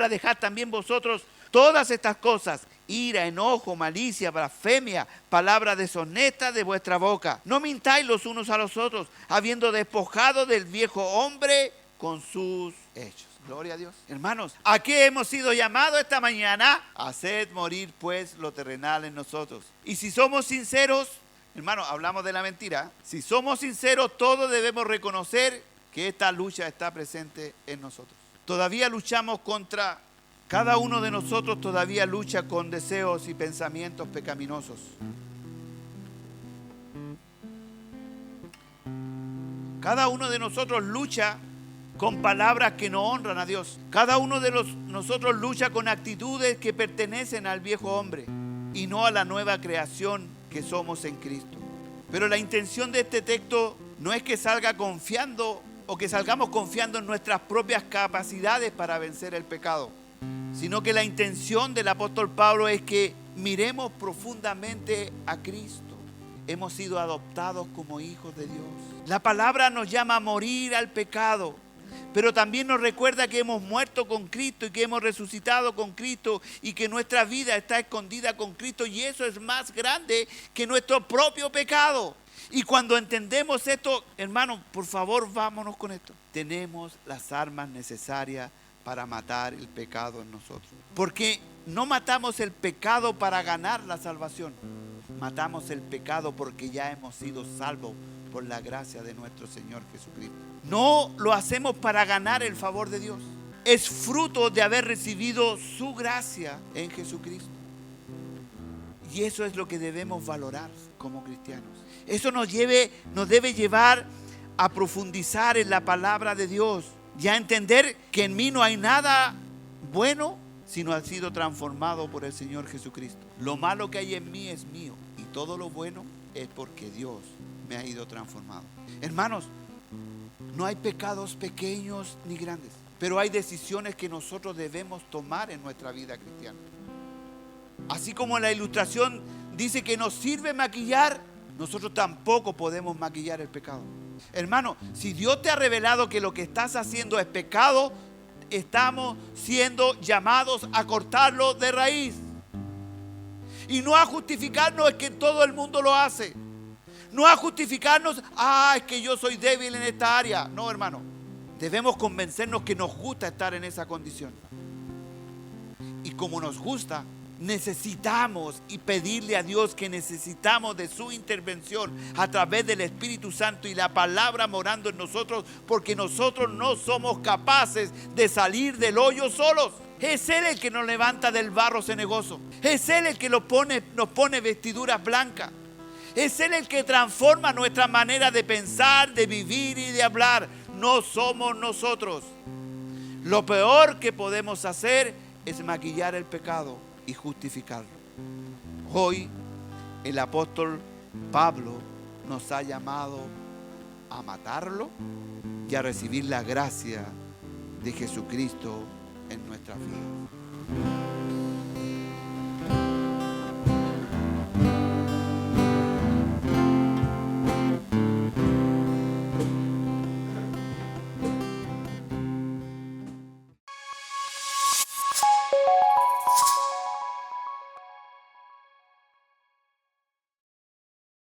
dejad también vosotros todas estas cosas: ira, enojo, malicia, blasfemia, palabras deshonestas de vuestra boca. No mintáis los unos a los otros, habiendo despojado del viejo hombre con sus hechos. Gloria a Dios. Hermanos, ¿a qué hemos sido llamados esta mañana? Haced morir pues lo terrenal en nosotros. Y si somos sinceros, hermanos, hablamos de la mentira. Si somos sinceros, todos debemos reconocer que esta lucha está presente en nosotros. Todavía luchamos contra... Cada uno de nosotros todavía lucha con deseos y pensamientos pecaminosos. Cada uno de nosotros lucha con palabras que no honran a Dios. Cada uno de nosotros lucha con actitudes que pertenecen al viejo hombre y no a la nueva creación que somos en Cristo. Pero la intención de este texto no es que salgamos confiando en nuestras propias capacidades para vencer el pecado, sino que la intención del apóstol Pablo es que miremos profundamente a Cristo. Hemos sido adoptados como hijos de Dios. La palabra nos llama a morir al pecado, pero también nos recuerda que hemos muerto con Cristo y que hemos resucitado con Cristo y que nuestra vida está escondida con Cristo, y eso es más grande que nuestro propio pecado. Y cuando entendemos esto, hermanos, por favor, vámonos con esto. Tenemos las armas necesarias para matar el pecado en nosotros. Porque no matamos el pecado para ganar la salvación. Matamos el pecado porque ya hemos sido salvos por la gracia de nuestro Señor Jesucristo. No lo hacemos para ganar el favor de Dios. Es fruto de haber recibido su gracia en Jesucristo. Y eso es lo que debemos valorar como cristianos. Eso nos debe llevar a profundizar en la palabra de Dios y a entender que en mí no hay nada bueno, sino ha sido transformado por el Señor Jesucristo. Lo malo que hay en mí es mío, y todo lo bueno es porque Dios me ha ido transformado. Hermanos, no hay pecados pequeños ni grandes, pero hay decisiones que nosotros debemos tomar en nuestra vida cristiana. Así como la ilustración dice que nos sirve maquillar, nosotros tampoco podemos maquillar el pecado. Hermano, si Dios te ha revelado que lo que estás haciendo es pecado, estamos siendo llamados a cortarlo de raíz. Y no a justificarnos, es que todo el mundo lo hace. No a justificarnos, es que yo soy débil en esta área. No, hermano, debemos convencernos que nos gusta estar en esa condición. Y como nos gusta, necesitamos y pedirle a Dios que necesitamos de su intervención a través del Espíritu Santo y la palabra morando en nosotros, porque nosotros no somos capaces de salir del hoyo solos. Es Él el que nos levanta del barro cenagoso. Es Él el que nos pone vestiduras blancas. Es Él el que transforma nuestra manera de pensar, de vivir y de hablar. No somos nosotros. Lo peor que podemos hacer es maquillar el pecado y justificarlo. Hoy el apóstol Pablo nos ha llamado a matarlo y a recibir la gracia de Jesucristo en nuestras vidas.